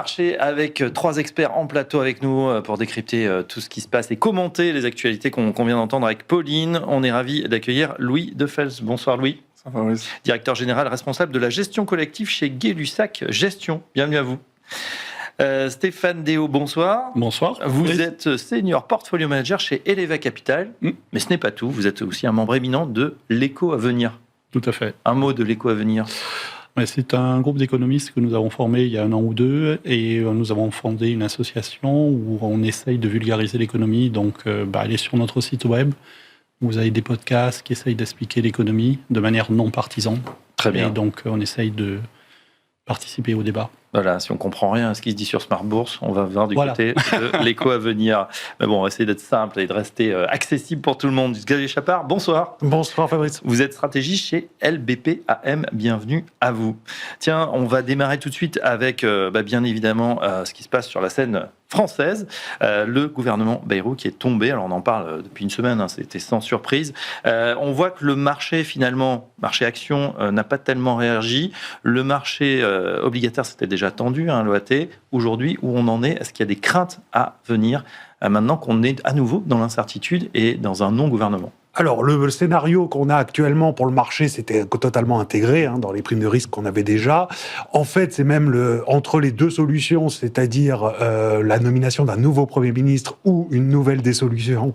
marchés avec 3 experts en plateau avec nous pour décrypter tout ce qui se passe et commenter les actualités qu'on vient d'entendre avec Pauline. On est ravis d'accueillir Louis Defels. Bonsoir Louis. Directeur général responsable de la gestion collective chez Gay-Lussac Gestion. Bienvenue à vous. Stéphane Déo, bonsoir. Bonsoir. Vous êtes senior portfolio manager chez Eleva Capital, mais ce n'est pas tout. Vous êtes aussi un membre éminent de l'Éco à venir. Tout à fait. Un mot de l'Éco à venir. C'est un groupe d'économistes que nous avons formé il y a 1 an ou 2 et nous avons fondé une association où on essaye de vulgariser l'économie. Donc, elle est sur notre site web. Vous avez des podcasts qui essayent d'expliquer l'économie de manière non partisane. Très bien. Et donc, on essaye de participer au débat. Voilà, si on ne comprend rien à ce qui se dit sur Smart Bourse, on va voir du côté de l'Éco à venir. Mais bon, on va essayer d'être simple et de rester accessible pour tout le monde. Xavier Chapard, bonsoir. Bonsoir Fabrice. Vous êtes stratégiste chez LBP-AM. Bienvenue à vous. Tiens, on va démarrer tout de suite avec, bien évidemment, ce qui se passe sur la scène française. Le gouvernement Bayrou qui est tombé. Alors, on en parle depuis une semaine, c'était sans surprise. On voit que le marché, finalement, marché action, n'a pas tellement réagi. Le marché obligataire, c'était déjà attendu, l'OAT. Aujourd'hui, où on en est, est-ce qu'il y a des craintes à venir maintenant qu'on est à nouveau dans l'incertitude et dans un non-gouvernement ? Alors, le scénario qu'on a actuellement pour le marché, c'était totalement intégré dans les primes de risque qu'on avait déjà. En fait, c'est même entre les deux solutions, c'est-à-dire la nomination d'un nouveau Premier ministre ou une nouvelle dissolution,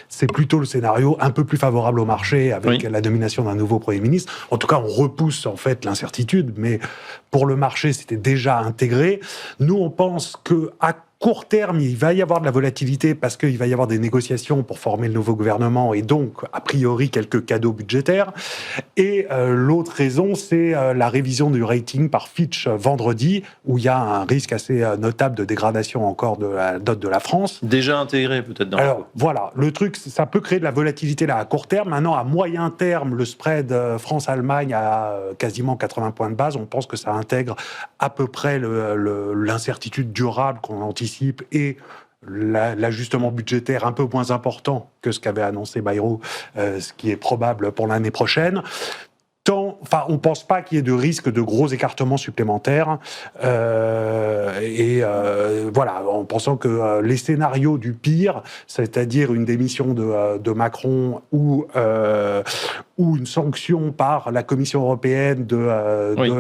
c'est plutôt le scénario un peu plus favorable au marché avec la nomination d'un nouveau Premier ministre. En tout cas, on repousse en fait l'incertitude, mais pour le marché, c'était déjà intégré. Nous, on pense qu'à court terme, il va y avoir de la volatilité parce qu'il va y avoir des négociations pour former le nouveau gouvernement et donc, a priori, quelques cadeaux budgétaires. Et l'autre raison, c'est la révision du rating par Fitch vendredi, où il y a un risque assez notable de dégradation encore de la dot de la France. Déjà intégré peut-être dans Alors, voilà, le truc, ça peut créer de la volatilité là à court terme. Maintenant, à moyen terme, le spread France-Allemagne à quasiment 80 points de base, on pense que ça intègre à peu près l'incertitude durable qu'on anticipe et l'ajustement budgétaire un peu moins important que ce qu'avait annoncé Bayrou, ce qui est probable pour l'année prochaine. On ne pense pas qu'il y ait de risque de gros écartements supplémentaires. Voilà, en pensant que les scénarios du pire, c'est-à-dire une démission de Macron ou une sanction par la Commission européenne de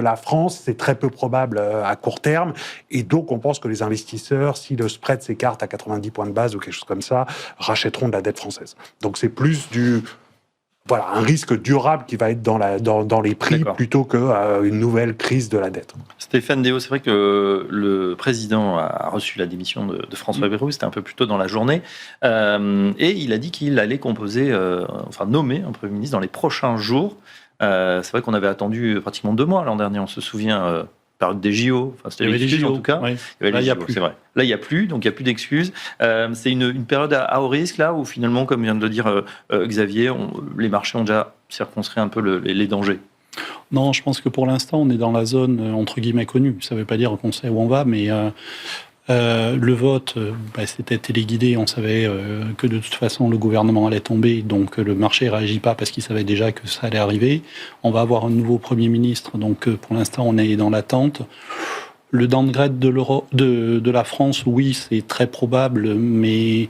la France, c'est très peu probable à court terme. Et donc, on pense que les investisseurs, si le spread s'écarte à 90 points de base ou quelque chose comme ça, rachèteront de la dette française. Donc, c'est plus un risque durable qui va être dans les prix plutôt qu'une nouvelle crise de la dette. Stéphane Déo, c'est vrai que le président a reçu la démission de François Bayrou, c'était un peu plus tôt dans la journée, et il a dit qu'il allait nommer un Premier ministre dans les prochains jours. C'est vrai qu'on avait attendu pratiquement 2 mois l'an dernier, on se souvient... période des JO, c'était les JO en tout cas. Oui. Il y avait là, les JO, c'est vrai. Là, il n'y a plus, donc il n'y a plus d'excuses. C'est une période à haut risque, là, où finalement, comme vient de le dire Xavier, les marchés ont déjà circonscrit un peu les dangers. Non, je pense que pour l'instant, on est dans la zone, entre guillemets, connue. Ça ne veut pas dire qu'on sait où on va, mais le vote, c'était téléguidé. On savait que de toute façon, le gouvernement allait tomber, donc le marché ne réagit pas parce qu'il savait déjà que ça allait arriver. On va avoir un nouveau Premier ministre, donc pour l'instant, on est dans l'attente. Le downgrade de la France, oui, c'est très probable, mais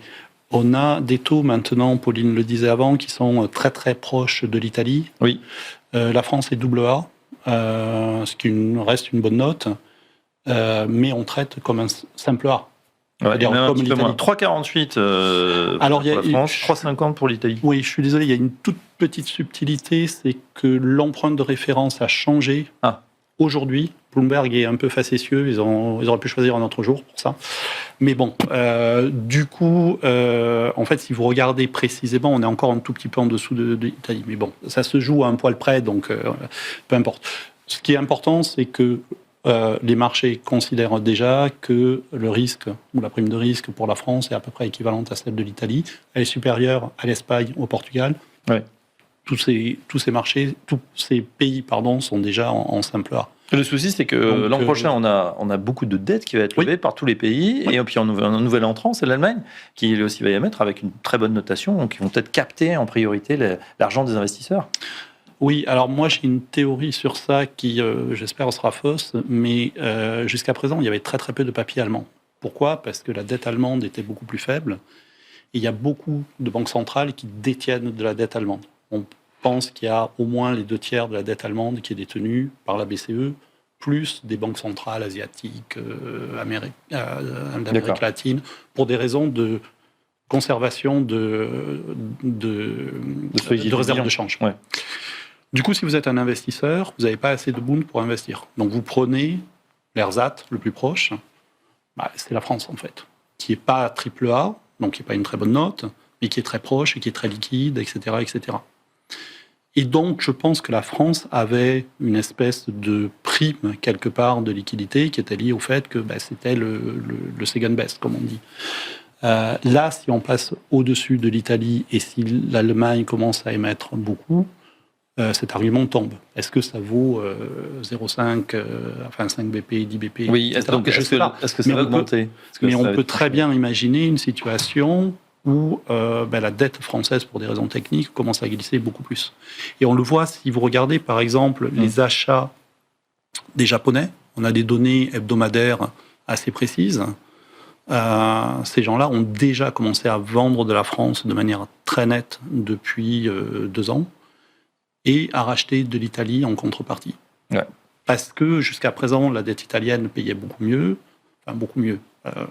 on a des taux maintenant, Pauline le disait avant, qui sont très très proches de l'Italie. Oui. La France est AA, ce qui reste une bonne note, mais on traite comme un simple A. Ouais, même un petit peu moins. 3,48 pour la France, 3,50 pour l'Italie. Oui, je suis désolé, il y a une toute petite subtilité, c'est que l'empreinte de référence a changé. Aujourd'hui, Bloomberg est un peu facétieux, ils auraient pu choisir un autre jour pour ça. Mais bon, du coup, en fait, si vous regardez précisément, on est encore un tout petit peu en dessous de l'Italie. Mais bon, ça se joue à un poil près, donc peu importe. Ce qui est important, c'est que les marchés considèrent déjà que le risque, ou la prime de risque pour la France est à peu près équivalente à celle de l'Italie. Elle est supérieure à l'Espagne, au Portugal. Ouais. Tous ces pays sont déjà en simple A. Le souci, c'est que l'an prochain, on a beaucoup de dettes qui va être levée par tous les pays. Oui. Et puis, un nouvel entrant, c'est l'Allemagne, qui lui aussi va y mettre avec une très bonne notation. Donc, ils vont peut-être capter en priorité l'argent des investisseurs. Oui, alors moi j'ai une théorie sur ça qui, j'espère, sera fausse, mais jusqu'à présent, il y avait très très peu de papier allemand. Pourquoi ? Parce que la dette allemande était beaucoup plus faible. Et il y a beaucoup de banques centrales qui détiennent de la dette allemande. On pense qu'il y a au moins les 2/3 de la dette allemande qui est détenue par la BCE, plus des banques centrales asiatiques, d'Amérique latine, pour des raisons de conservation de réserves de change. Ouais. Du coup, si vous êtes un investisseur, vous n'avez pas assez de Bund pour investir. Donc vous prenez l'ersatz le plus proche, c'est la France en fait, qui n'est pas AAA, donc qui n'est pas une très bonne note, mais qui est très proche et qui est très liquide, etc., etc. Et donc, je pense que la France avait une espèce de prime, quelque part, de liquidité qui était liée au fait que c'était le second best, comme on dit. Là, si on passe au-dessus de l'Italie et si l'Allemagne commence à émettre beaucoup, cet argument tombe. Est-ce que ça vaut 0,5, 5 BP, 10 BP Oui, est-ce que ça va augmenter ? Mais on peut très bien imaginer une situation où la dette française, pour des raisons techniques, commence à glisser beaucoup plus. Et on le voit si vous regardez, par exemple, les achats des Japonais. On a des données hebdomadaires assez précises. Ces gens-là ont déjà commencé à vendre de la France de manière très nette depuis 2 ans et à racheter de l'Italie en contrepartie. Ouais. Parce que jusqu'à présent, la dette italienne payait beaucoup mieux. Enfin, beaucoup mieux.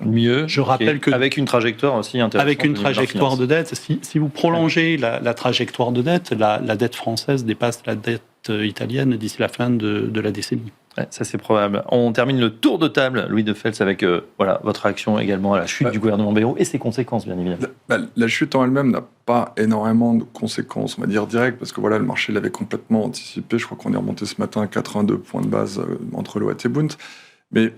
Mieux. Je rappelle que avec une trajectoire aussi intéressante. Avec une trajectoire de dette. Si vous prolongez la trajectoire de dette, la dette française dépasse la dette italienne d'ici la fin de la décennie. Ouais, ça, c'est probable. On termine le tour de table, Louis de Feltz, avec votre réaction également à la chute du gouvernement Bayrou et ses conséquences, bien évidemment. La chute en elle-même n'a pas énormément de conséquences, on va dire directes, parce que le marché l'avait complètement anticipé. Je crois qu'on est remonté ce matin à 82 points de base entre Loat et Bund. Mais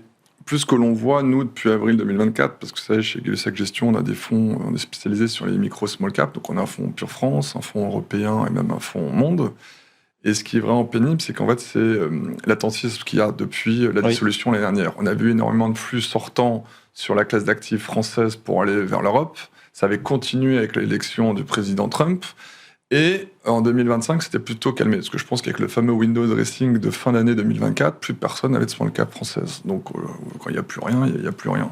plus que l'on voit, nous, depuis avril 2024, parce que vous savez, chez Gay-Lussac Gestion, on a des fonds, on est spécialisé sur les micro-small cap, donc on a un fonds Pure France, un fonds européen et même un fonds Monde. Et ce qui est vraiment pénible, c'est qu'en fait, c'est l'attentisme qu'il y a depuis la dissolution l'année dernière. On a vu énormément de flux sortants sur la classe d'actifs française pour aller vers l'Europe. Ça avait continué avec l'élection du président Trump. Et en 2025, c'était plutôt calmé. Parce que je pense qu'avec le fameux window dressing de fin d'année 2024, plus personne n'avait de small cap française. Donc, quand il n'y a plus rien, il n'y a plus rien.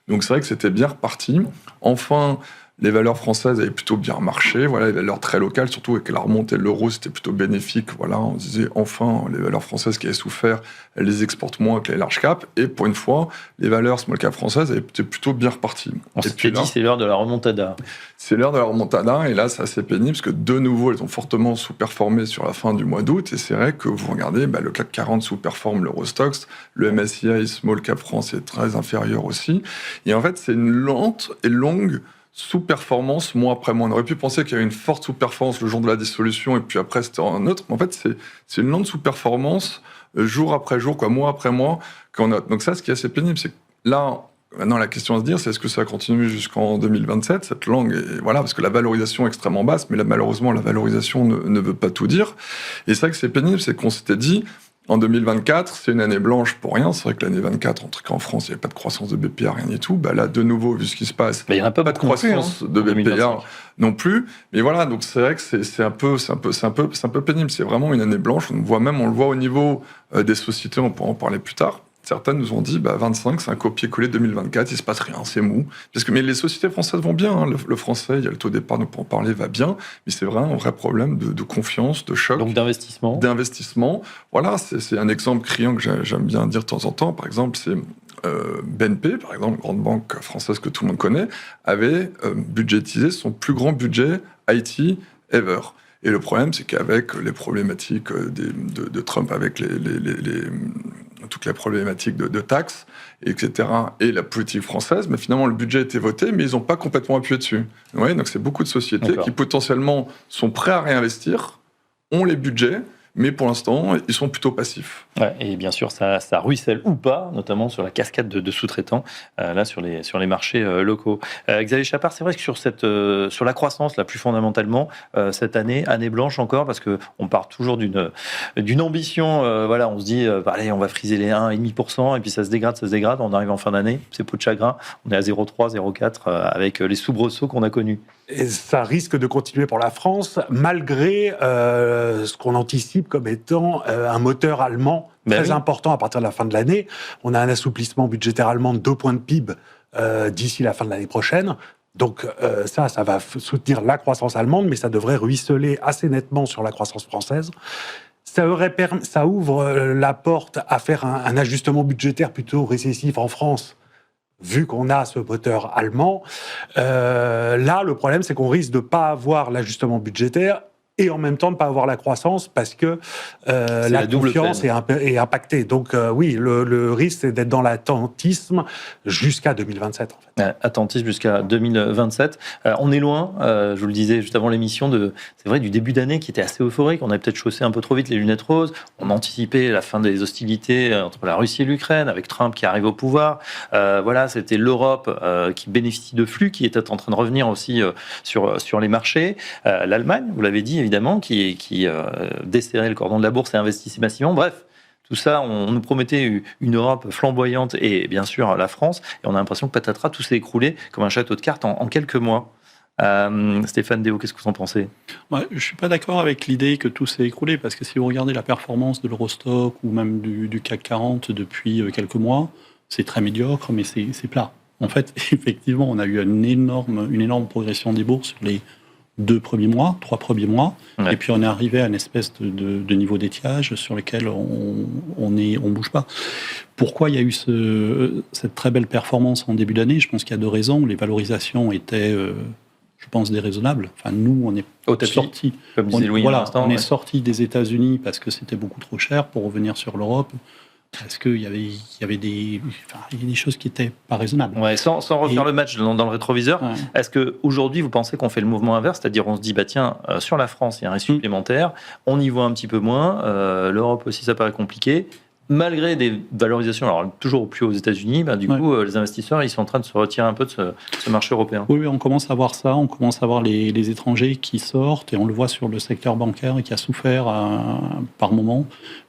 Donc, c'est vrai que c'était bien reparti. Enfin, les valeurs françaises avaient plutôt bien marché, les valeurs très locales, surtout avec la remontée de l'euro, c'était plutôt bénéfique. On disait enfin, les valeurs françaises qui avaient souffert, elles les exportent moins que les large cap. Et pour une fois, les valeurs small cap françaises étaient plutôt bien reparties. On s'était dit, c'est l'heure de la remontada. C'est l'heure de la remontada, et là, c'est assez pénible, parce que de nouveau, elles ont fortement sous-performé sur la fin du mois d'août. Et c'est vrai que vous regardez, le CAC 40 sous-performe l'Eurostoxx, le MSCI Small Cap France est très inférieur aussi. Et en fait, c'est une lente et longue sous-performance mois après mois. On aurait pu penser qu'il y avait une forte sous-performance le jour de la dissolution et puis après c'était un autre. Mais en fait, c'est une lente sous-performance jour après jour, mois après mois qu'on note. Donc ça, ce qui est assez pénible, c'est que là, maintenant la question à se dire, c'est est-ce que ça va continuer jusqu'en 2027, cette langue, et parce que la valorisation est extrêmement basse, mais là, malheureusement, la valorisation ne veut pas tout dire. Et c'est vrai que c'est pénible, c'est qu'on s'était dit, en 2024, c'est une année blanche pour rien. C'est vrai que l'année 24, en tout cas en France, il n'y avait pas de croissance de BPA, rien du tout. Là, de nouveau, vu ce qui se passe, il n'y en a pas de croissance de BPA non plus. Mais donc c'est vrai que c'est un peu pénible. C'est vraiment une année blanche. On le voit au niveau des sociétés, on pourra en parler plus tard. Certaines nous ont dit, 25, c'est un copier-coller 2024, il ne se passe rien, c'est mou. Mais les sociétés françaises vont bien, le français, il y a le taux d'épargne, pour en parler, va bien, mais c'est vrai, un vrai problème de confiance, de choc. Donc d'investissement. C'est un exemple criant que j'aime bien dire de temps en temps. Par exemple, c'est BNP, par exemple, grande banque française que tout le monde connaît, avait budgétisé son plus grand budget IT ever. Et le problème, c'est qu'avec les problématiques de Trump, avec toutes les problématiques de taxes, etc., et la politique française, mais finalement, le budget a été voté, mais ils n'ont pas complètement appuyé dessus. Donc c'est beaucoup de sociétés qui potentiellement sont prêts à réinvestir, ont les budgets, mais pour l'instant, ils sont plutôt passifs. Ouais, et bien sûr, ça ruisselle ou pas, notamment sur la cascade de sous-traitants, là, sur les marchés locaux. Xavier Chapard, c'est vrai que sur la croissance, là, plus fondamentalement, cette année blanche encore, parce qu'on part toujours d'une ambition, voilà, on se dit, allez, on va friser les 1,5%, et puis ça se dégrade, on arrive en fin d'année, c'est peau de chagrin, on est à 0,3, 0,4, avec les soubresauts qu'on a connus. Et ça risque de continuer pour la France, malgré ce qu'on anticipe comme étant un moteur allemand très important à partir de la fin de l'année. On a un assouplissement budgétaire allemand de 2 points de PIB d'ici la fin de l'année prochaine. Donc ça va soutenir la croissance allemande, mais ça devrait ruisseler assez nettement sur la croissance française. Ça ouvre la porte à faire un ajustement budgétaire plutôt récessif en France, vu qu'on a ce moteur allemand. Là, le problème, c'est qu'on risque de ne pas avoir l'ajustement budgétaire et en même temps de ne pas avoir la croissance parce que la confiance est impactée. Donc oui, le risque, c'est d'être dans l'attentisme jusqu'à 2027. En fait. Attentisme jusqu'à 2027. On est loin, je vous le disais juste avant l'émission, c'est vrai, du début d'année qui était assez euphorique. On avait peut-être chaussé un peu trop vite les lunettes roses. On anticipait la fin des hostilités entre la Russie et l'Ukraine, avec Trump qui arrive au pouvoir. Voilà, c'était l'Europe qui bénéficie de flux, qui était en train de revenir aussi sur les marchés. L'Allemagne, vous l'avez dit, évidemment, qui desserrait le cordon de la bourse et investissait massivement. Bref, tout ça, on nous promettait une Europe flamboyante et bien sûr la France. Et on a l'impression que patatras, tout s'est écroulé comme un château de cartes en quelques mois. Stéphane Déo, qu'est-ce que vous en pensez ? Je ne suis pas d'accord avec l'idée que tout s'est écroulé, parce que si vous regardez la performance de l'Eurostock ou même du CAC 40 depuis quelques mois, c'est très médiocre, mais c'est plat. En fait, effectivement, on a eu une énorme progression des bourses sur les 3 premiers mois, ouais. Et puis on est arrivé à une espèce de niveau d'étiage sur lequel on bouge pas. Pourquoi il y a eu cette très belle performance en début d'année ? Je pense qu'il y a 2 raisons. Les valorisations étaient, je pense, déraisonnables. Enfin, nous, on est sortis. Comme disait Louis on est sortis des États-Unis parce que c'était beaucoup trop cher pour revenir sur l'Europe. Parce qu'il y avait des choses qui n'étaient pas raisonnables. Ouais, sans refaire le match dans le rétroviseur, ouais. Est-ce qu'aujourd'hui, vous pensez qu'on fait le mouvement inverse ? C'est-à-dire, on se dit, sur la France, il y a un risque supplémentaire, on y voit un petit peu moins, l'Europe aussi, ça paraît compliqué. Malgré des valorisations, alors toujours au plus haut aux États-Unis, coup, les investisseurs, ils sont en train de se retirer un peu de ce marché européen. Oui, on commence à voir ça. On commence à voir les étrangers qui sortent, et on le voit sur le secteur bancaire qui a souffert par moment,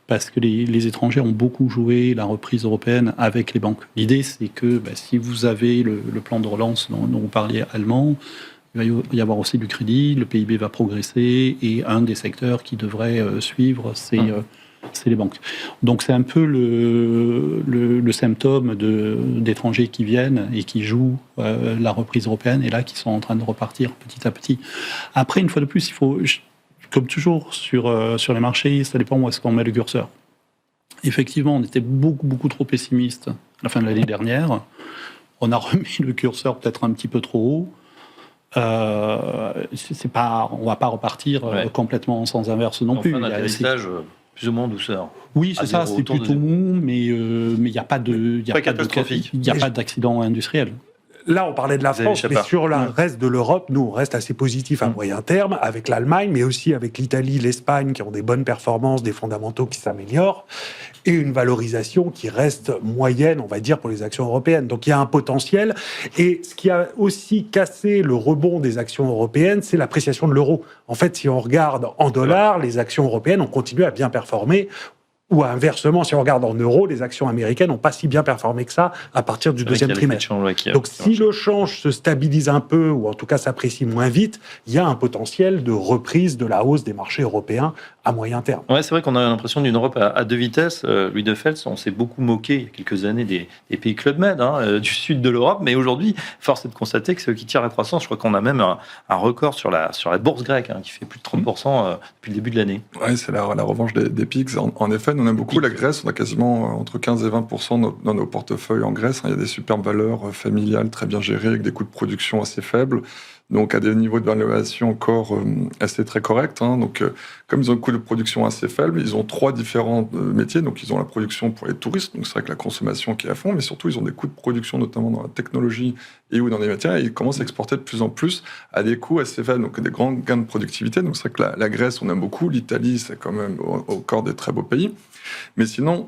parce que les étrangers ont beaucoup joué la reprise européenne avec les banques. L'idée, c'est que si vous avez le plan de relance dont vous parliez allemand, il va y avoir aussi du crédit, le PIB va progresser, et un des secteurs qui devrait suivre, c'est les banques. Donc c'est un peu le symptôme d'étrangers qui viennent et qui jouent la reprise européenne, et là qui sont en train de repartir petit à petit. Après, une fois de plus, il faut, comme toujours sur les marchés, ça dépend où est-ce qu'on met le curseur. Effectivement, on était beaucoup trop pessimiste à la fin de l'année dernière. On a remis le curseur peut-être un petit peu trop haut. On va pas repartir complètement en sens inverse non plus. Un atterrissage plus ou moins en douceur. Oui, c'est ça, c'est plutôt mou, mais il n'y a pas d'accident industriel. Là, on parlait de la France, mais sur le reste de l'Europe, nous, on reste assez positif à moyen terme, avec l'Allemagne, mais aussi avec l'Italie, l'Espagne, qui ont des bonnes performances, des fondamentaux qui s'améliorent, et une valorisation qui reste moyenne, on va dire, pour les actions européennes. Donc, il y a un potentiel. Et ce qui a aussi cassé le rebond des actions européennes, c'est l'appréciation de l'euro. En fait, si on regarde en dollars, les actions européennes ont continué à bien performer. Ou inversement, si on regarde en euros, les actions américaines n'ont pas si bien performé que ça à partir du deuxième trimestre. Donc si le change se stabilise un peu, ou en tout cas s'apprécie moins vite, il y a un potentiel de reprise de la hausse des marchés européens à moyen terme. Ouais, c'est vrai qu'on a l'impression d'une Europe à 2 vitesses. Louis de Fels, on s'est beaucoup moqué il y a quelques années des pays Club Med, du sud de l'Europe, mais aujourd'hui, force est de constater que c'est eux qui tirent la croissance. Je crois qu'on a même un record sur la bourse grecque, qui fait plus de 30% depuis le début de l'année. Oui, c'est la revanche des pics. En effet, on aime beaucoup la Grèce. On a quasiment entre 15 et 20% dans nos portefeuilles en Grèce. Il y a des superbes valeurs familiales très bien gérées, avec des coûts de production assez faibles, donc à des niveaux de valorisation encore assez très corrects. Donc, comme ils ont un coût de production assez faible, ils ont 3 différents métiers. Donc, ils ont la production pour les touristes, donc c'est vrai que la consommation qui est à fond, mais surtout, ils ont des coûts de production, notamment dans la technologie et ou dans les matières, et ils commencent à exporter de plus en plus à des coûts assez faibles, donc des grands gains de productivité. Donc, c'est vrai que la Grèce, on aime beaucoup. L'Italie, c'est quand même au corps des très beaux pays. Mais sinon,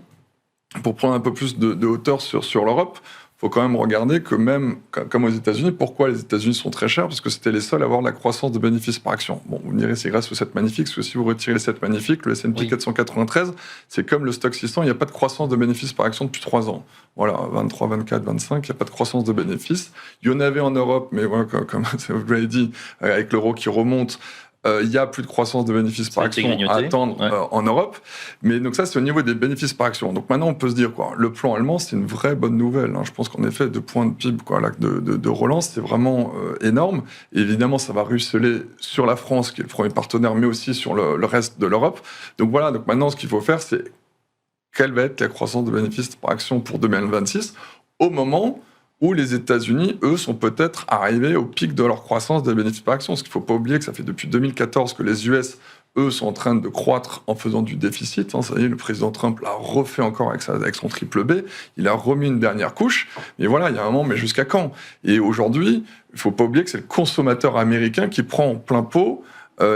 pour prendre un peu plus de hauteur sur l'Europe, il faut quand même regarder que même, comme aux États-Unis, pourquoi les États-Unis sont très chers? Parce que c'était les seuls à avoir de la croissance de bénéfices par action. Bon, vous me direz, c'est grâce aux 7 magnifiques, parce que si vous retirez les 7 magnifiques, le S&P 493, c'est comme le stock 600, il n'y a pas de croissance de bénéfices par action depuis 3 ans. Voilà, 23, 24, 25, il n'y a pas de croissance de bénéfices. Il y en avait en Europe, mais voilà, comme vous l'avez dit, avec l'euro qui remonte, il y a plus de croissance de bénéfices par action à attendre en Europe. Mais donc ça, c'est au niveau des bénéfices par action. Donc maintenant, on peut se dire, le plan allemand, c'est une vraie bonne nouvelle. Je pense qu'en effet, 2 points de PIB de relance, c'est vraiment énorme. Et évidemment, ça va ruisseler sur la France, qui est le premier partenaire, mais aussi sur le reste de l'Europe. Donc voilà, donc maintenant, ce qu'il faut faire, c'est quelle va être la croissance de bénéfices par action pour 2026, au moment où les États-Unis, eux, sont peut-être arrivés au pic de leur croissance des bénéfices par action. Parce qu'il ne faut pas oublier que ça fait depuis 2014 que les US, eux, sont en train de croître en faisant du déficit. Ça y est, le président Trump l'a refait encore avec son triple B. Il a remis une dernière couche. Mais voilà, il y a un moment, mais jusqu'à quand? Et aujourd'hui, il ne faut pas oublier que c'est le consommateur américain qui prend en plein pot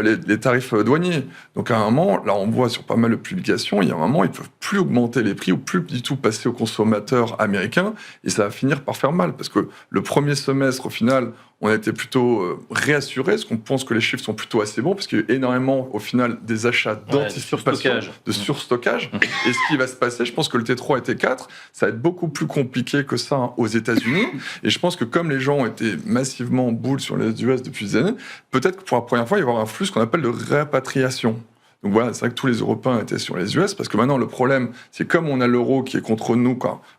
les tarifs douaniers. Donc à un moment, là on voit sur pas mal de publications, il y a un moment, ils ne peuvent plus augmenter les prix ou plus du tout passer aux consommateurs américains, et ça va finir par faire mal, parce que le premier semestre, au final, on a été plutôt réassurés, parce qu'on pense que les chiffres sont plutôt assez bons, parce qu'il y a eu énormément, au final, des achats d'anticipation, de surstockage. Et ce qui va se passer, je pense que le T3 et T4, ça va être beaucoup plus compliqué que ça aux États-Unis. Et je pense que comme les gens ont été massivement boules sur les US depuis des années, peut-être que pour la première fois, il va y avoir un flux qu'on appelle de répatriation. Donc voilà, c'est vrai que tous les Européens étaient sur les US, parce que maintenant, le problème, c'est comme on a l'euro qui est contre nous,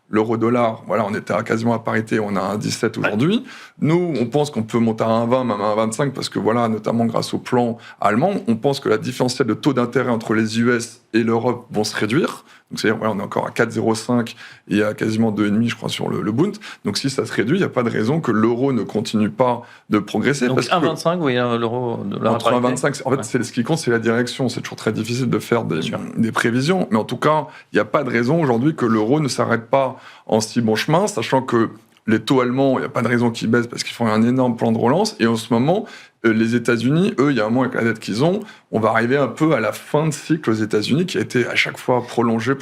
l'euro-dollar, voilà, on était quasiment à parité, on a un 17 aujourd'hui. Nous, on pense qu'on peut monter à 1,20, même à 1,25, parce que voilà, notamment grâce au plan allemand, on pense que la différentielle de taux d'intérêt entre les US et l'Europe vont se réduire. Donc c'est-à-dire, voilà, on est encore à 4,05 et à quasiment 2,5, je crois, sur le Bund. Donc si ça se réduit, il n'y a pas de raison que l'euro ne continue pas de progresser. Donc 1,25, vous voyez, l'euro... Entre 1,25, en fait, ce qui compte, c'est la direction. C'est toujours très difficile de faire des prévisions. Mais en tout cas, il n'y a pas de raison aujourd'hui que l'euro ne s'arrête pas en si bon chemin, sachant que les taux allemands, il n'y a pas de raison qu'ils baissent parce qu'ils font un énorme plan de relance. Et en ce moment, les États-Unis, eux, il y a un moment avec la dette qu'ils ont, on va arriver un peu à la fin de cycle aux États-Unis qui a été à chaque fois prolongé.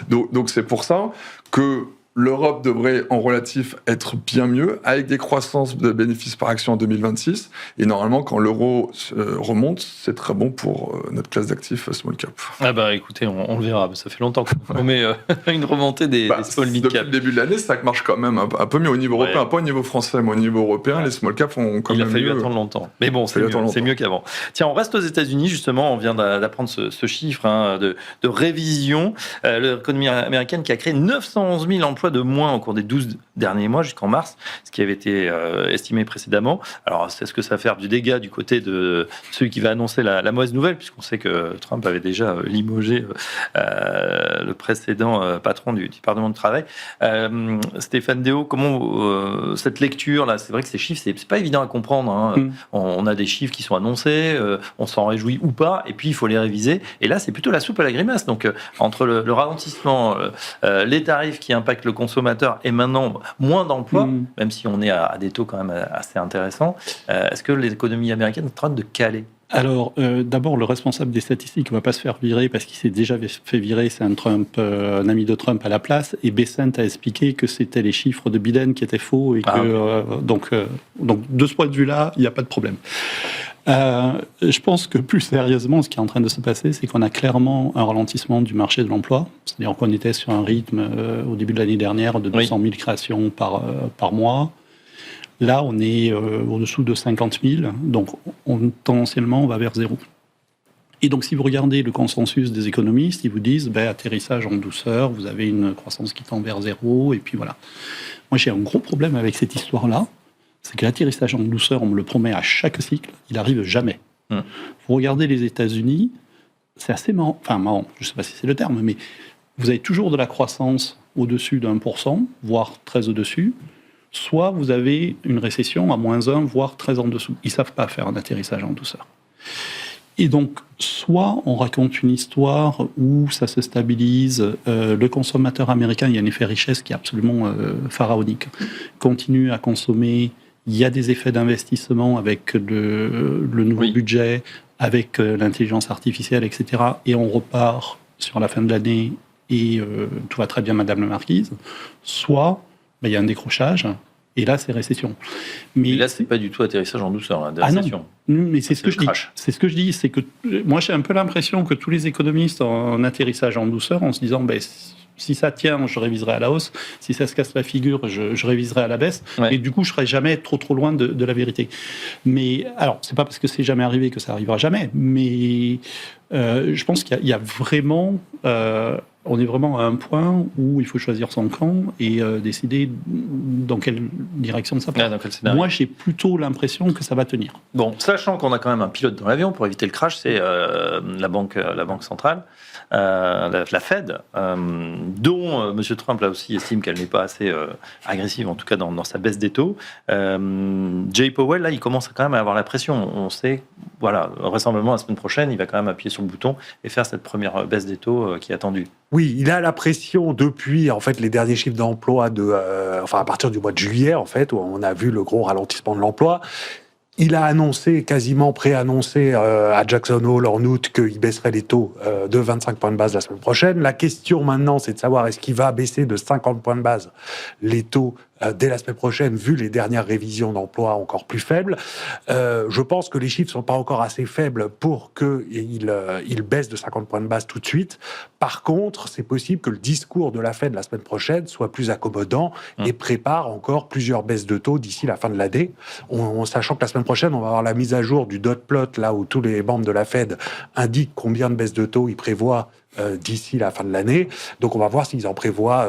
Donc c'est pour ça que l'Europe devrait, en relatif, être bien mieux, avec des croissances de bénéfices par action en 2026. Et normalement, quand l'euro remonte, c'est très bon pour notre classe d'actifs small cap. Ah bah écoutez, on le verra. Ça fait longtemps qu'on met une remontée des small mid cap. Depuis le début de l'année, ça marche quand même un peu mieux au niveau européen, pas au niveau français, mais au niveau européen, les small caps ont quand même mieux. Il a fallu attendre longtemps. Mais bon, c'est mieux qu'avant. Tiens, on reste aux États-Unis, justement. On vient d'apprendre ce chiffre de révision. L'économie américaine qui a créé 911 000 emplois de moins au cours des 12 derniers mois jusqu'en mars, ce qui avait été estimé précédemment. Alors, est-ce que ça va faire du dégât du côté de celui qui va annoncer la mauvaise nouvelle, puisqu'on sait que Trump avait déjà limogé le précédent patron du département de travail. Stéphane Déo, comment cette lecture-là, c'est vrai que ces chiffres, c'est pas évident à comprendre. On a des chiffres qui sont annoncés, on s'en réjouit ou pas, et puis il faut les réviser. Et là, c'est plutôt la soupe à la grimace. Donc, entre le ralentissement, les tarifs qui impactent le consommateur et maintenant moins d'emplois, même si on est à des taux quand même assez intéressants, est-ce que l'économie américaine est en train de caler ? Alors, d'abord, le responsable des statistiques ne va pas se faire virer parce qu'il s'est déjà fait virer, c'est un ami de Trump à la place, et Bessent a expliqué que c'était les chiffres de Biden qui étaient faux, et donc de ce point de vue-là, il n'y a pas de problème. Je pense que plus sérieusement, ce qui est en train de se passer, c'est qu'on a clairement un ralentissement du marché de l'emploi. C'est-à-dire qu'on était sur un rythme au début de l'année dernière de 200 000 créations par mois. Là, on est au-dessous de 50 000, donc tendanciellement, on va vers zéro. Et donc, si vous regardez le consensus des économistes, ils vous disent atterrissage en douceur, vous avez une croissance qui tend vers zéro, et puis voilà. Moi, j'ai un gros problème avec cette histoire-là, c'est que l'atterrissage en douceur, on me le promet à chaque cycle, il n'arrive jamais. Vous regardez les États-Unis, c'est assez marrant, je ne sais pas si c'est le terme, mais vous avez toujours de la croissance au-dessus de 1%, voire très au-dessus. soit vous avez une récession à -1, voire très en dessous. Ils ne savent pas faire un atterrissage en douceur. Et donc, soit on raconte une histoire où ça se stabilise, le consommateur américain, il y a un effet richesse qui est absolument pharaonique, continue à consommer, il y a des effets d'investissement avec le nouveau budget, avec l'intelligence artificielle, etc. Et on repart sur la fin de l'année et tout va très bien, Madame la Marquise. Soit il y a un décrochage, et là, c'est récession. Mais là, c'est pas du tout atterrissage en douceur, la récession. Non, mais c'est ce que je dis. C'est ce que je dis. C'est que moi, j'ai un peu l'impression que tous les économistes en atterrissage en douceur, en se disant, si ça tient, je réviserai à la hausse. Si ça se casse la figure, je réviserai à la baisse. Ouais. Et du coup, je serai jamais trop loin de la vérité. Mais alors, c'est pas parce que c'est jamais arrivé que ça arrivera jamais. Mais je pense qu'il y a vraiment. On est vraiment à un point où il faut choisir son camp et décider dans quelle direction ça part. Moi, j'ai plutôt l'impression que ça va tenir. Bon, sachant qu'on a quand même un pilote dans l'avion pour éviter le crash, c'est la banque centrale, la Fed, dont M. Trump là aussi estime qu'elle n'est pas assez agressive, en tout cas dans sa baisse des taux. Jay Powell, là, il commence quand même à avoir la pression. On sait, voilà, vraisemblablement la semaine prochaine, il va quand même appuyer sur le bouton et faire cette première baisse des taux qui est attendue. Oui, il a la pression depuis en fait les derniers chiffres d'emploi à partir du mois de juillet en fait où on a vu le gros ralentissement de l'emploi. Il a annoncé, quasiment préannoncé à Jackson Hole en août qu'il baisserait les taux de 25 points de base la semaine prochaine. La question maintenant, c'est de savoir est-ce qu'il va baisser de 50 points de base les taux dès la semaine prochaine, vu les dernières révisions d'emploi encore plus faibles. Je pense que les chiffres ne sont pas encore assez faibles pour qu'il baisse de 50 points de base tout de suite. Par contre, c'est possible que le discours de la Fed la semaine prochaine soit plus accommodant et prépare encore plusieurs baisses de taux d'ici la fin de l'année. Sachant que la semaine prochaine, on va avoir la mise à jour du dot plot, là où tous les membres de la Fed indiquent combien de baisses de taux ils prévoient d'ici la fin de l'année. Donc on va voir s'ils en prévoient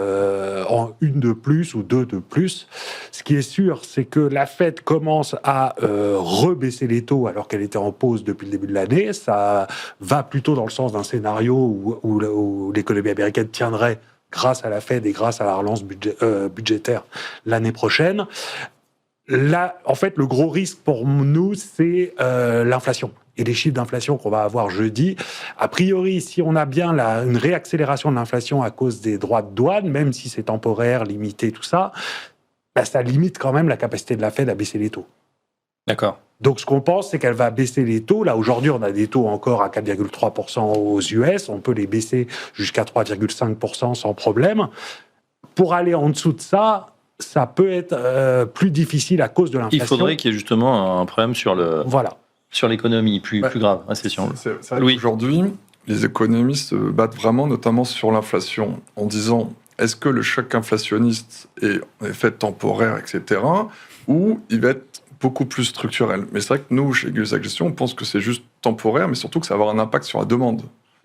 une de plus ou deux de plus. Ce qui est sûr, c'est que la Fed commence à rebaisser les taux alors qu'elle était en pause depuis le début de l'année. Ça va plutôt dans le sens d'un scénario où l'économie américaine tiendrait grâce à la Fed et grâce à la relance budgétaire l'année prochaine. Là, en fait, le gros risque pour nous, c'est l'inflation. Et les chiffres d'inflation qu'on va avoir jeudi. A priori, si on a bien une réaccélération de l'inflation à cause des droits de douane, même si c'est temporaire, limité, tout ça, ça limite quand même la capacité de la Fed à baisser les taux. D'accord. Donc, ce qu'on pense, c'est qu'elle va baisser les taux. Là, aujourd'hui, on a des taux encore à 4,3% aux US. On peut les baisser jusqu'à 3,5% sans problème. Pour aller en dessous de ça, ça peut être plus difficile à cause de l'inflation. Il faudrait qu'il y ait justement un problème sur l'économie plus grave, récession. C'est vrai qu'aujourd'hui, les économistes se battent vraiment, notamment sur l'inflation, en disant est-ce que le choc inflationniste est en effet temporaire, etc., ou il va être beaucoup plus structurel. Mais c'est vrai que nous, chez Gulsac Gestion, on pense que c'est juste temporaire, mais surtout que ça va avoir un impact sur la demande.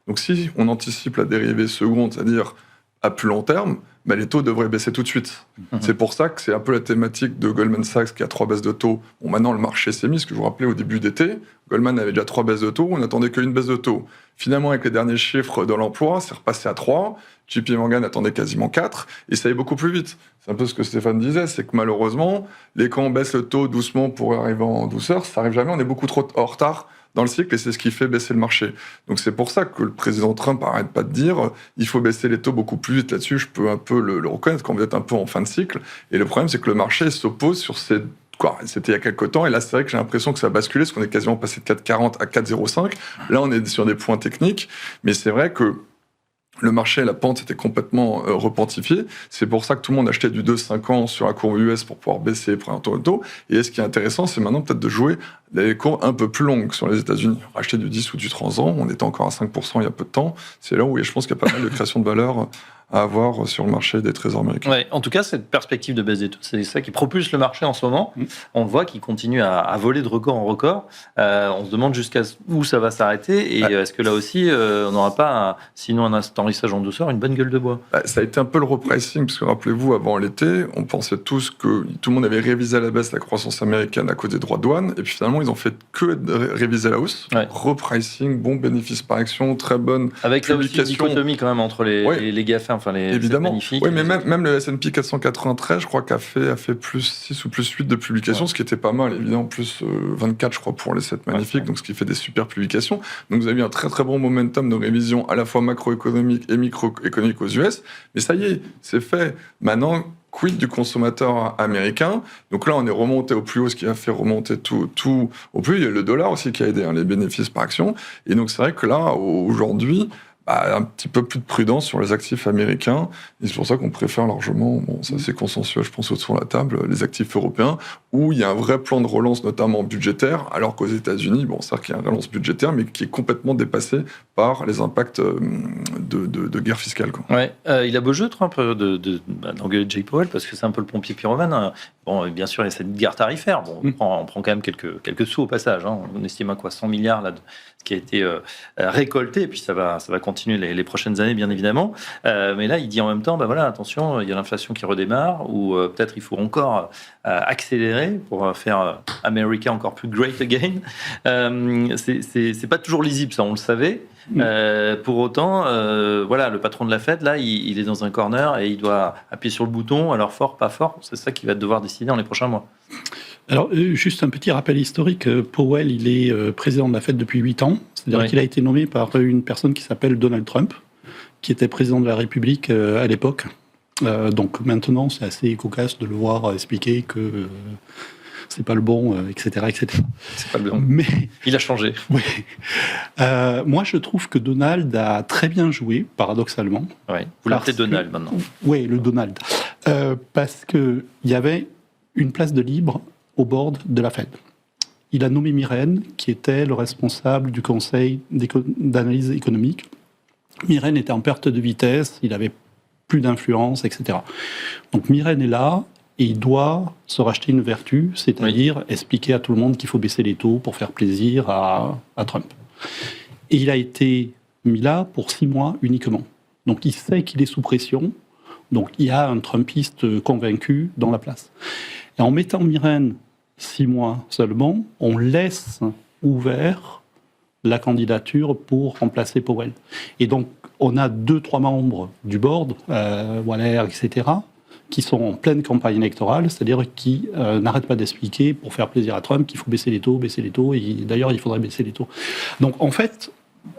Donc si on anticipe la dérivée seconde, c'est-à-dire à plus long terme, les taux devraient baisser tout de suite. C'est pour ça que c'est un peu la thématique de Goldman Sachs qui a 3 baisses de taux. Bon, maintenant, le marché s'est mis, ce que je vous rappelais au début d'été. Goldman avait déjà 3 baisses de taux, on n'attendait qu'une baisse de taux. Finalement, avec les derniers chiffres de l'emploi, c'est repassé à 3. JP Morgan attendait quasiment 4, et ça allait beaucoup plus vite. C'est un peu ce que Stéphane disait, c'est que malheureusement, quand on baisse le taux doucement pour arriver en douceur, ça n'arrive jamais, on est beaucoup trop en retard dans le cycle, et c'est ce qui fait baisser le marché. Donc c'est pour ça que le président Trump n'arrête pas de dire il faut baisser les taux beaucoup plus vite. Là-dessus, je peux un peu le reconnaître quand vous êtes un peu en fin de cycle. Et le problème, c'est que le marché s'oppose sur ces... C'était il y a quelques temps, et là, c'est vrai que j'ai l'impression que ça a basculé, parce qu'on est quasiment passé de 4,40 à 4,05. Là, on est sur des points techniques, mais c'est vrai que le marché, la pente était complètement repentifiée. C'est pour ça que tout le monde achetait du 2,5 ans sur la courbe US pour pouvoir baisser les prix en taux. Et ce qui est intéressant, c'est maintenant peut-être de jouer des courbes un peu plus longues sur les États-Unis. Racheter du 10 ou du 30 ans, on était encore à 5% il y a peu de temps. C'est là où je pense qu'il y a pas mal de création de valeur à avoir sur le marché des trésors américains. Ouais, en tout cas, cette perspective de baisse des taux, c'est ça qui propulse le marché en ce moment. On le voit qu'il continue à voler de record en record. On se demande jusqu'à où ça va s'arrêter. Et est-ce que là aussi, on n'aura pas, sinon un atterrissage en douceur, une bonne gueule de bois? Ça a été un peu le repricing, parce que rappelez-vous, avant l'été, on pensait tous que tout le monde avait révisé à la baisse la croissance américaine à cause des droits de douane. Et puis finalement, finalement, ils ont fait que réviser la hausse. Ouais. Repricing, bon bénéfice par action, très bonne avec publication. Là aussi une dichotomie quand même entre les GAFA, enfin les évidemment. magnifiques. Oui, mais même le S&P 493, je crois qu'a fait plus 6 ou plus 8 de publications, ce qui était pas mal, évidemment, plus 24, je crois, pour les 7 magnifiques, donc ce qui fait des super publications. Donc vous avez eu un très très bon momentum de révision à la fois macroéconomique et microéconomique aux US, mais ça y est, c'est fait. Maintenant, quid du consommateur américain? Donc là, on est remonté au plus haut, ce qui a fait remonter tout au plus haut. Il y a le dollar aussi qui a aidé, les bénéfices par action. Et donc c'est vrai que là, aujourd'hui, un petit peu plus de prudence sur les actifs américains. Et c'est pour ça qu'on préfère largement, ça c'est consensuel, je pense, autour de la table, les actifs européens, où il y a un vrai plan de relance, notamment budgétaire, alors qu'aux États-Unis, c'est vrai qu'il y a une relance budgétaire, mais qui est complètement dépassée par les impacts de guerre fiscale. Ouais, il a beau jeu, Trump, d'engueuler Jay Powell, parce que c'est un peu le pompier pyromane. Bon, bien sûr, il y a cette guerre tarifaire. Bon, on prend quand même quelques sous au passage. On estime à quoi 100 milliards là, ce qui a été récolté, et puis ça va continuer les prochaines années, bien évidemment. Mais là, il dit en même temps, voilà, attention, il y a l'inflation qui redémarre, ou peut-être il faut encore accélérer pour faire America encore plus great again. C'est pas toujours lisible, ça, on le savait. Pour autant, le patron de la Fed, là, il est dans un corner et il doit appuyer sur le bouton, alors fort, pas fort. C'est ça qu'il va devoir décider dans les prochains mois. Alors, juste un petit rappel historique. Powell, il est président de la Fed depuis 8 ans. C'est-à-dire qu'il a été nommé par une personne qui s'appelle Donald Trump, qui était président de la République à l'époque. Donc maintenant, c'est assez cocasse de le voir expliquer que c'est pas le bon, etc., etc. C'est pas le bon. Mais il a changé. Oui. Moi, je trouve que Donald a très bien joué, paradoxalement. Ouais. Vous l'appelez Donald maintenant. Oui, le Donald. Parce qu'il y avait une place de libre au board de la Fed. Il a nommé Myrène, qui était le responsable du conseil d'analyse économique. Myrène était en perte de vitesse, il avait plus d'influence, etc. Donc Myrène est là, et il doit se racheter une vertu, c'est-à-dire expliquer à tout le monde qu'il faut baisser les taux pour faire plaisir à Trump. Et il a été mis là pour 6 mois uniquement. Donc il sait qu'il est sous pression, donc il y a un Trumpiste convaincu dans la place. Et en mettant Myrène 6 mois seulement, on laisse ouvert la candidature pour remplacer Powell. Et donc, on a 2-3 membres du board, Waller, etc., qui sont en pleine campagne électorale, c'est-à-dire qui n'arrêtent pas d'expliquer, pour faire plaisir à Trump, qu'il faut baisser les taux, et d'ailleurs, il faudrait baisser les taux. Donc, en fait,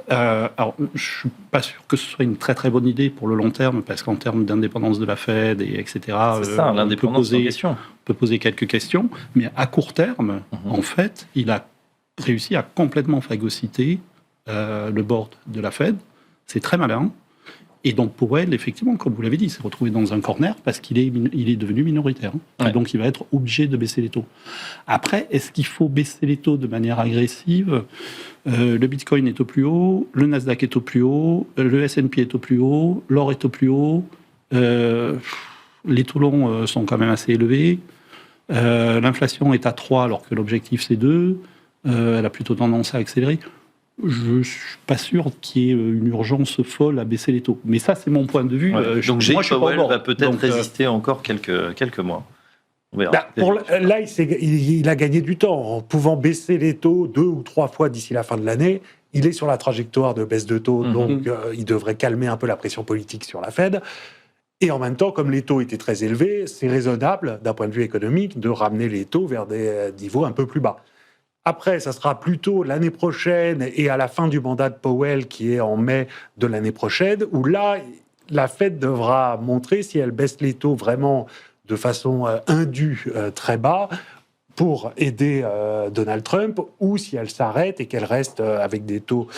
alors, je ne suis pas sûr que ce soit une très très bonne idée pour le long terme, parce qu'en termes d'indépendance de la Fed, etc., c'est ça, l'indépendance en question. On peut poser quelques questions, mais à court terme, en fait, il a réussi à complètement phagocyter le board de la Fed. C'est très malin. Et donc, Powell, effectivement, comme vous l'avez dit, s'est retrouvé dans un corner parce qu'il est devenu minoritaire. Ouais. Et donc, il va être obligé de baisser les taux. Après, est-ce qu'il faut baisser les taux de manière agressive ? Le Bitcoin est au plus haut, le Nasdaq est au plus haut, le S&P est au plus haut, l'or est au plus haut, les taux longs sont quand même assez élevés, l'inflation est à 3 alors que l'objectif c'est 2, elle a plutôt tendance à accélérer. Je ne suis pas sûr qu'il y ait une urgence folle à baisser les taux. Mais ça, c'est mon point de vue. Ouais. Donc, Jay Powell va peut-être résister encore quelques mois. On verra. Là, il a gagné du temps. En pouvant baisser les taux 2 ou 3 fois d'ici la fin de l'année, il est sur la trajectoire de baisse de taux. Donc, il devrait calmer un peu la pression politique sur la Fed. Et en même temps, comme les taux étaient très élevés, c'est raisonnable, d'un point de vue économique, de ramener les taux vers des niveaux un peu plus bas. Après, ça sera plutôt l'année prochaine et à la fin du mandat de Powell, qui est en mai de l'année prochaine, où là, la Fed devra montrer si elle baisse les taux vraiment de façon indue très bas pour aider Donald Trump, ou si elle s'arrête et qu'elle reste avec des taux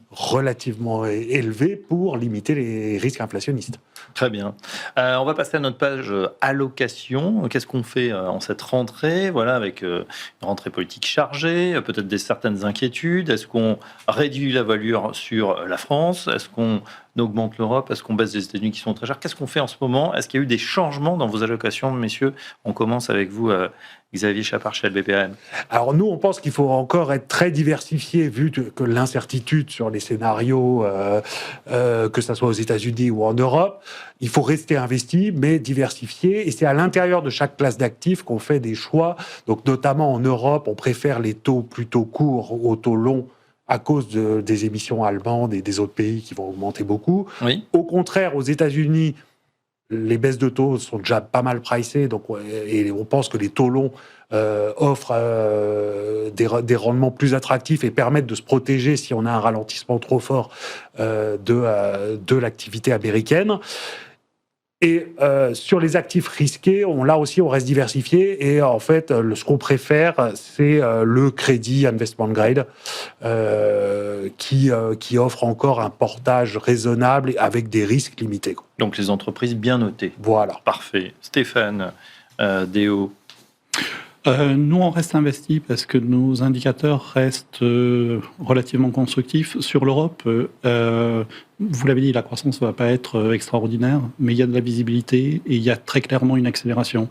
relativement élevés pour limiter les risques inflationnistes. Très bien. On va passer à notre page allocation. Qu'est-ce qu'on fait en cette rentrée ? Voilà, avec une rentrée politique chargée, peut-être certaines inquiétudes. Est-ce qu'on réduit la voilure sur la France ? Est-ce qu'on augmente l'Europe ? Est-ce qu'on baisse les États-Unis qui sont très chers ? Qu'est-ce qu'on fait en ce moment ? Est-ce qu'il y a eu des changements dans vos allocations, messieurs ? On commence avec vous, Xavier Chapard, chez LBPM. Alors nous, on pense qu'il faut encore être très diversifié, vu que l'incertitude sur les scénarios, que ce soit aux États-Unis ou en Europe. il faut rester investi, mais diversifié. Et c'est à l'intérieur de chaque classe d'actifs qu'on fait des choix. Donc, notamment en Europe, on préfère les taux plutôt courts aux taux longs à cause des émissions allemandes et des autres pays qui vont augmenter beaucoup. Oui. Au contraire, aux États-Unis, les baisses de taux sont déjà pas mal pricées, et on pense que les taux longs offrent des rendements plus attractifs et permettent de se protéger si on a un ralentissement trop fort de l'activité américaine. Et sur les actifs risqués, là aussi, on reste diversifié. Et en fait, ce qu'on préfère, c'est le crédit investment grade qui offre encore un portage raisonnable et avec des risques limités. Donc les entreprises bien notées. Voilà. Parfait. Stéphane, Déo. Nous, on reste investis parce que nos indicateurs restent relativement constructifs. Sur l'Europe, vous l'avez dit, la croissance ne va pas être extraordinaire, mais il y a de la visibilité et il y a très clairement une accélération.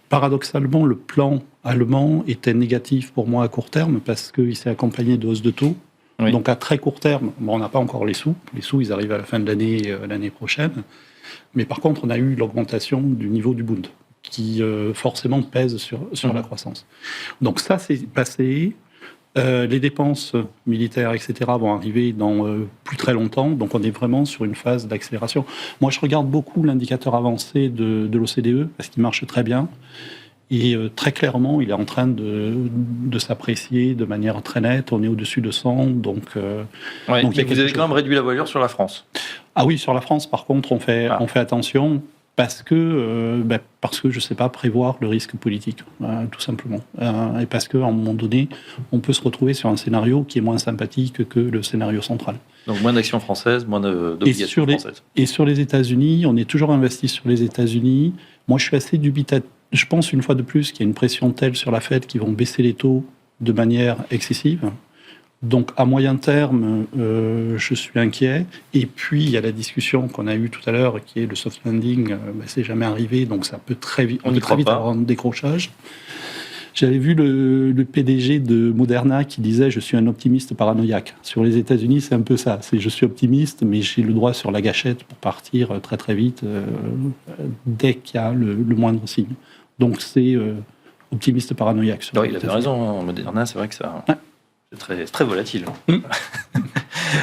Paradoxalement, le plan allemand était négatif pour moi à court terme parce qu'il s'est accompagné de hausses de taux. Oui. Donc à très court terme, on n'a pas encore les sous. Les sous, ils arrivent à la fin de l'année prochaine. Mais par contre, on a eu l'augmentation du niveau du Bund, qui forcément pèse sur la croissance. Donc ça, c'est passé. Les dépenses militaires, etc., vont arriver dans plus très longtemps. Donc on est vraiment sur une phase d'accélération. Moi, je regarde beaucoup l'indicateur avancé de l'OCDE, parce qu'il marche très bien. Et très clairement, il est en train de s'apprécier de manière très nette. On est au-dessus de 100. Donc vous avez quand même réduit la voilure sur la France. Ah oui, sur la France, par contre, on fait attention. Parce que je ne sais pas prévoir le risque politique, tout simplement. Et parce qu'à un moment donné, on peut se retrouver sur un scénario qui est moins sympathique que le scénario central. Donc moins d'actions françaises, moins d'obligations françaises. Et sur les États-Unis, on est toujours investi sur les États-Unis. Moi, je suis assez dubitatif. Je pense une fois de plus qu'il y a une pression telle sur la Fed qu'ils vont baisser les taux de manière excessive. Donc, à moyen terme, je suis inquiet. Et puis, il y a la discussion qu'on a eue tout à l'heure, qui est le soft landing. C'est jamais arrivé, donc ça peut très vite, avoir un décrochage. J'avais vu le PDG de Moderna qui disait « Je suis un optimiste paranoïaque ». Sur les États-Unis, c'est un peu ça. C'est « Je suis optimiste, mais j'ai le droit sur la gâchette pour partir très très vite dès qu'il y a le moindre signe ». Donc, c'est optimiste paranoïaque. Il avait raison, Moderna, c'est vrai que ça... Ouais. C'est très volatile. C'est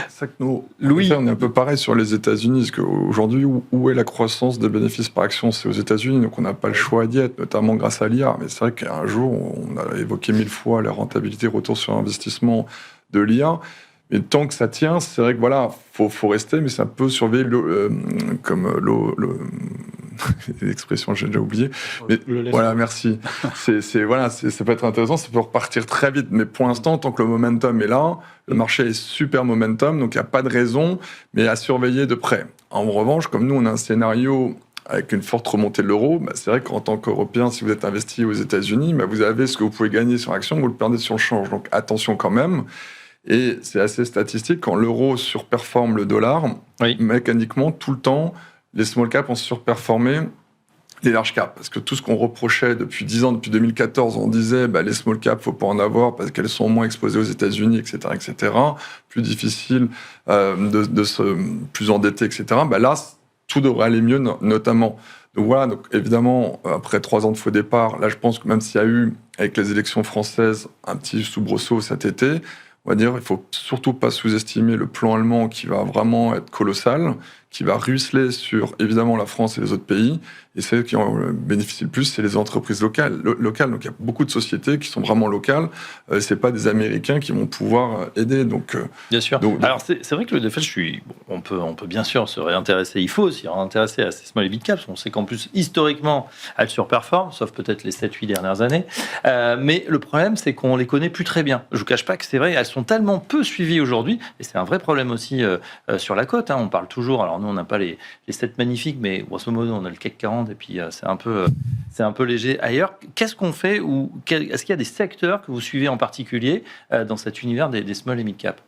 ça que nous, Louis, on est un peu pareil sur les États-Unis, parce qu'aujourd'hui, où est la croissance des bénéfices par action? C'est aux États-Unis, donc on n'a pas le choix d'y être, notamment grâce à l'IA. Mais c'est vrai qu'un jour, on a évoqué 1000 fois la rentabilité, retour sur investissement de l'IA. Mais tant que ça tient, c'est vrai que voilà, faut rester, mais c'est un peu surveiller l'expression, j'ai déjà oublié. Mais voilà, merci. Ça peut être intéressant, ça peut repartir très vite. Mais pour l'instant, tant que le momentum est là, le marché est super momentum, donc il n'y a pas de raison, mais à surveiller de près. En revanche, comme nous, on a un scénario avec une forte remontée de l'euro, c'est vrai qu'en tant qu'Européen, si vous êtes investi aux États-Unis, vous avez ce que vous pouvez gagner sur l'action, vous le perdez sur le change. Donc attention quand même. Et c'est assez statistique, quand l'euro surperforme le dollar, mécaniquement, tout le temps, les small caps ont surperformé les large caps. Parce que tout ce qu'on reprochait depuis 10 ans, depuis 2014, on disait les small caps, il ne faut pas en avoir parce qu'elles sont moins exposées aux États-Unis, etc. Plus difficile de se plus endetter, etc. Là, tout devrait aller mieux, notamment. Donc voilà, donc évidemment, après 3 ans de faux départ, là, je pense que même s'il y a eu, avec les élections françaises, un petit soubresaut cet été, on va dire, il ne faut surtout pas sous-estimer le plan allemand qui va vraiment être colossal, qui va ruisseler sur, évidemment, la France et les autres pays. Et celles qui en bénéficient le plus, c'est les entreprises locales. Donc, il y a beaucoup de sociétés qui sont vraiment locales. Ce n'est pas des Américains qui vont pouvoir aider. Donc, bien sûr. Alors, c'est vrai que le fait, on peut bien sûr se réintéresser. Il faut aussi réintéresser à ces small et mid caps. On sait qu'en plus, historiquement, elles surperforment, sauf peut-être les 7-8 dernières années. Mais le problème, c'est qu'on les connaît plus très bien. Je ne vous cache pas que c'est vrai, elles sont tellement peu suivies aujourd'hui. Et c'est un vrai problème aussi sur la cote. On parle toujours, alors nous, on n'a pas les 7 magnifiques, mais grosso modo, on a le CAC 40 et puis c'est un peu léger ailleurs. Qu'est-ce qu'on fait est-ce qu'il y a des secteurs que vous suivez en particulier dans cet univers des small et mid cap?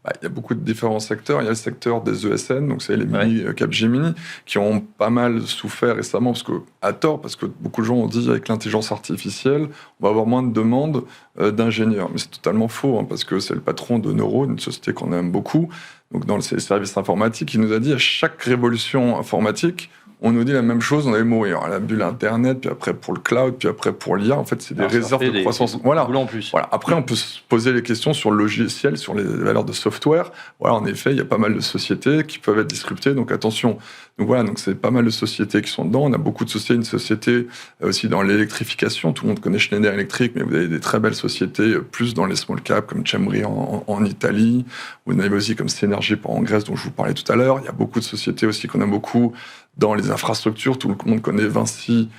Il y a beaucoup de différents secteurs. Il y a le secteur des ESN, donc c'est les mini Capgemini, qui ont pas mal souffert récemment, à tort, parce que beaucoup de gens ont dit avec l'intelligence artificielle, on va avoir moins de demandes d'ingénieurs. Mais c'est totalement faux, parce que c'est le patron de Neuro, une société qu'on aime beaucoup, donc dans les services informatiques, il nous a dit à chaque révolution informatique, on nous dit la même chose, on allait mourir. La bulle Internet, puis après pour le cloud, puis après pour l'IA. En fait, c'est des réserves de croissance. Voilà. En plus. Voilà. Après, on peut se poser les questions sur le logiciel, sur les valeurs de software. Voilà, en effet, il y a pas mal de sociétés qui peuvent être disruptées, donc attention. Donc voilà, donc c'est pas mal de sociétés qui sont dedans. On a beaucoup de sociétés, une société aussi dans l'électrification. Tout le monde connaît Schneider Electric, mais vous avez des très belles sociétés, plus dans les small caps, comme Cembri en Italie. Vous en avez aussi comme Synergy en Grèce, dont je vous parlais tout à l'heure. Il y a beaucoup de sociétés aussi qu'on aime beaucoup dans les infrastructures. Tout le monde connaît Vinci,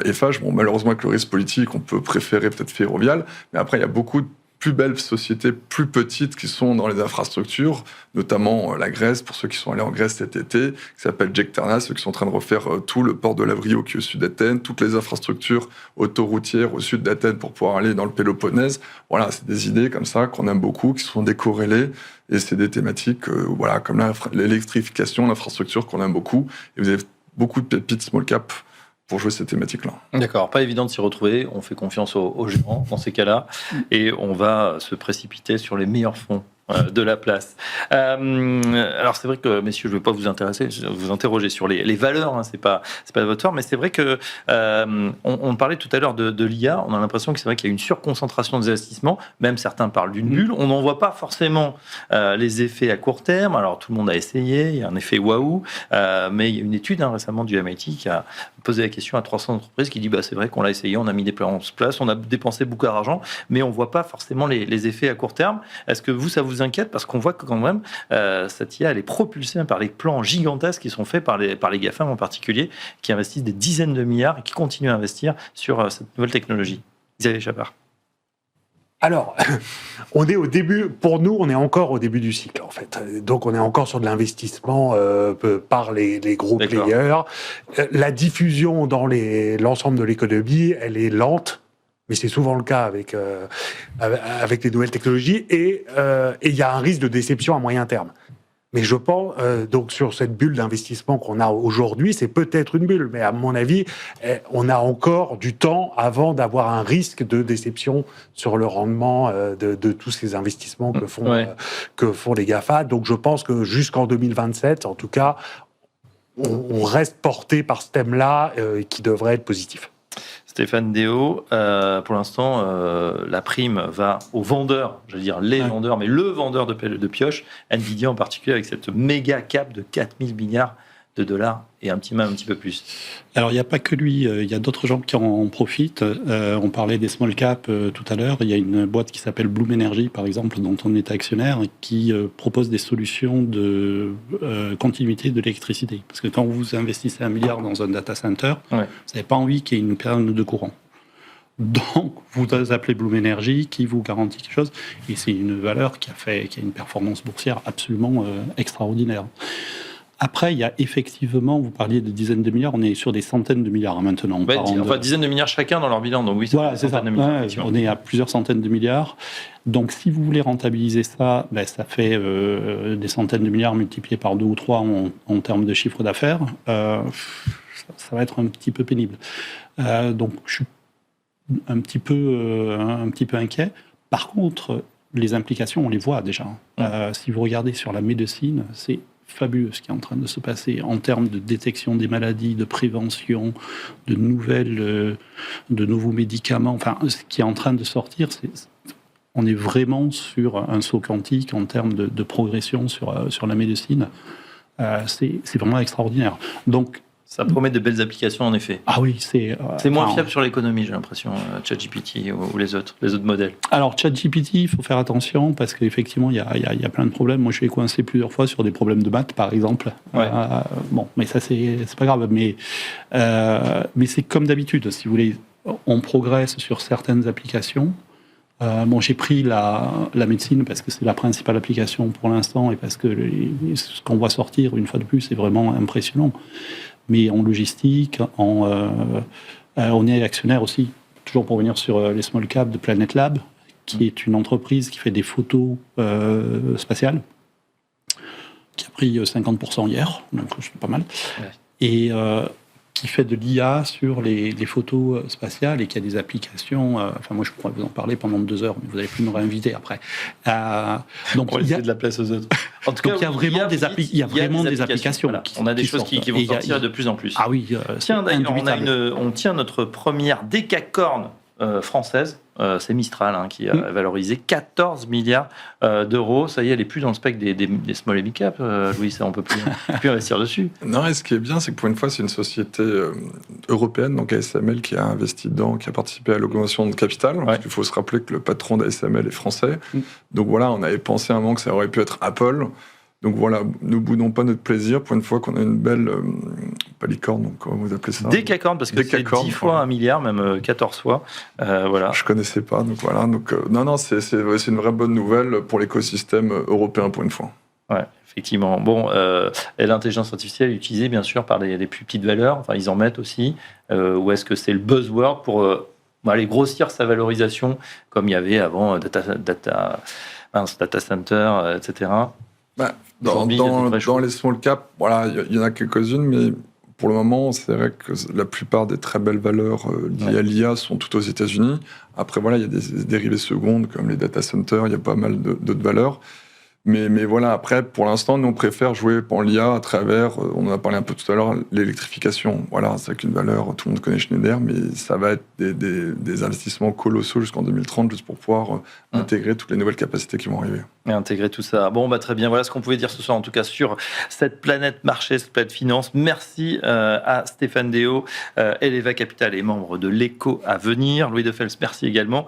Eiffage. Bon, malheureusement, avec le risque politique, on peut préférer peut-être Ferrovial. Mais après, il y a beaucoup de plus belles sociétés, plus petites, qui sont dans les infrastructures, notamment la Grèce, pour ceux qui sont allés en Grèce cet été, qui s'appelle Jekterna, ceux qui sont en train de refaire tout le port de Lavrio qui est au sud d'Athènes, toutes les infrastructures autoroutières au sud d'Athènes pour pouvoir aller dans le Péloponnèse. Voilà, c'est des idées comme ça qu'on aime beaucoup, qui sont décorrélées, et c'est des thématiques voilà, comme l'électrification, l'infrastructure qu'on aime beaucoup. Et vous avez beaucoup de pépites small cap pour jouer ces thématiques-là. D'accord, pas évident de s'y retrouver. On fait confiance aux géants dans ces cas-là et on va se précipiter sur les meilleurs fonds de la place. Alors c'est vrai que, messieurs, je ne vais pas vous interroger sur les valeurs, hein, c'est pas votre fort, mais c'est vrai que on parlait tout à l'heure de l'IA. On a l'impression que c'est vrai qu'il y a une surconcentration des investissements. Même certains parlent d'une bulle. On n'en voit pas forcément les effets à court terme. Alors tout le monde a essayé. Il y a un effet waouh, mais il y a une étude récemment du MIT qui a posé la question à 300 entreprises qui dit c'est vrai qu'on l'a essayé, on a mis des plans en place, on a dépensé beaucoup d'argent, mais on voit pas forcément les effets à court terme. Est-ce que ça vous inquiète, parce qu'on voit que quand même cette IA elle est propulsée par les plans gigantesques qui sont faits par les GAFAM en particulier, qui investissent des dizaines de milliards et qui continuent à investir sur cette nouvelle technologie. Xavier Chapard. Alors, on est au début, pour nous, on est encore au début du cycle, en fait. Donc, on est encore sur de l'investissement par les gros players. La diffusion dans l'ensemble de l'économie, elle est lente, mais c'est souvent le cas avec les nouvelles technologies, et il y a un risque de déception à moyen terme. Mais je pense, donc sur cette bulle d'investissement qu'on a aujourd'hui, c'est peut-être une bulle, mais à mon avis, on a encore du temps avant d'avoir un risque de déception sur le rendement de tous ces investissements que font les GAFA. Donc je pense que jusqu'en 2027, en tout cas, on reste porté par ce thème-là qui devrait être positif. Stéphane Déo, pour l'instant, la prime va aux vendeurs, je veux dire les vendeurs, mais le vendeur de pioche, Nvidia en particulier, avec cette méga cap de 4 000 milliards de dollars et un petit peu plus. Alors, il n'y a pas que lui, il y a d'autres gens qui en profitent. On parlait des small caps tout à l'heure. Il y a une boîte qui s'appelle Bloom Energy, par exemple, dont on est actionnaire, qui propose des solutions de continuité de l'électricité. Parce que quand vous investissez 1 milliard dans un data center, vous n'avez pas envie qu'il y ait une perte de courant. Donc, vous appelez Bloom Energy, qui vous garantit quelque chose, et c'est une valeur qui a une performance boursière absolument extraordinaire. Après, il y a effectivement, vous parliez de dizaines de milliards, on est sur des centaines de milliards maintenant. Dizaines de milliards chacun dans leur bilan, donc oui, voilà, c'est ça. On est à plusieurs centaines de milliards. Donc, si vous voulez rentabiliser ça, ça fait des centaines de milliards multipliés par 2 ou 3 en termes de chiffre d'affaires. Ça va être un petit peu pénible. Donc, je suis un petit peu inquiet. Par contre, les implications, on les voit déjà. Si vous regardez sur la médecine, c'est fabuleux ce qui est en train de se passer en termes de détection des maladies, de prévention, de nouveaux médicaments. Enfin, ce qui est en train de sortir, on est vraiment sur un saut quantique en termes de progression sur la médecine. C'est vraiment extraordinaire. Donc, ça promet de belles applications, en effet. Ah oui, c'est moins fiable sur l'économie, j'ai l'impression, ChatGPT ou les autres modèles. Alors, ChatGPT, il faut faire attention parce qu'effectivement, il y a plein de problèmes. Moi, je suis coincé plusieurs fois sur des problèmes de maths, par exemple. Bon, mais ça, c'est pas grave. Mais c'est comme d'habitude. Si vous voulez, on progresse sur certaines applications. J'ai pris la médecine parce que c'est la principale application pour l'instant et parce que ce qu'on voit sortir, une fois de plus, c'est vraiment impressionnant. Mais en logistique, on est actionnaire aussi, toujours pour venir sur les small caps de Planet Lab, qui est une entreprise qui fait des photos spatiales, qui a pris 50% hier, donc c'est pas mal, et qui fait de l'IA sur les photos spatiales et qui a des applications. Moi, je pourrais vous en parler pendant 2 heures, mais vous allez plus me réinviter après. Donc, il y a de la place aux autres. En tout cas, il y a vraiment des applications. Voilà. On a des choses qui vont sortir de plus en plus. Ah oui. Tiens, d'ailleurs, on tient notre première décacorne française. C'est Mistral qui a valorisé 14 milliards d'euros. Ça y est, elle n'est plus dans le spectre des small et big cap. Louis, ça, on ne peut plus investir dessus. Non, et ce qui est bien, c'est que pour une fois, c'est une société européenne, donc ASML, qui a investi dedans, qui a participé à l'augmentation de capital. Parce qu'il faut se rappeler que le patron d'ASML est français. Donc voilà, on avait pensé à un moment que ça aurait pu être Apple. Donc voilà, ne boudons pas notre plaisir pour une fois qu'on a une belle, pas licorne, donc comment vous appelez ça ? Décacorne, parce que c'est 10 fois 1 milliard, même 14 fois. Voilà. Je connaissais pas, donc voilà. Donc, non, c'est une vraie bonne nouvelle pour l'écosystème européen pour une fois. Ouais, effectivement. Bon, et l'intelligence artificielle est utilisée bien sûr par les plus petites valeurs, enfin ils en mettent aussi, ou est-ce que c'est le buzzword pour aller grossir sa valorisation, comme il y avait avant data center, etc. Dans les small cap, voilà, il y en a quelques-unes, mais pour le moment, c'est vrai que la plupart des très belles valeurs liées à l'IA sont toutes aux États-Unis. Après, voilà, il y a des dérivés secondes comme les data centers, il y a pas mal d'autres valeurs. Mais voilà, après, pour l'instant, nous, on préfère jouer en l'IA à travers, on en a parlé un peu tout à l'heure, l'électrification. Voilà, c'est une valeur, tout le monde connaît Schneider, mais ça va être des investissements colossaux jusqu'en 2030, juste pour pouvoir intégrer toutes les nouvelles capacités qui vont arriver. Et intégrer tout ça. Bon, très bien. Voilà ce qu'on pouvait dire ce soir, en tout cas, sur cette planète marché, cette planète finance. Merci à Stéphane Déo, Eleva Capital et membre de l'Éco à venir. Louis Defels, merci également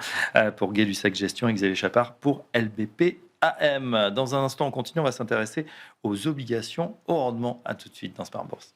pour Gay-Lussac Gestion et Xavier Chapard pour LBP AM. Dans un instant, on continue, on va s'intéresser aux obligations au rendement. À tout de suite dans Smart Bourse.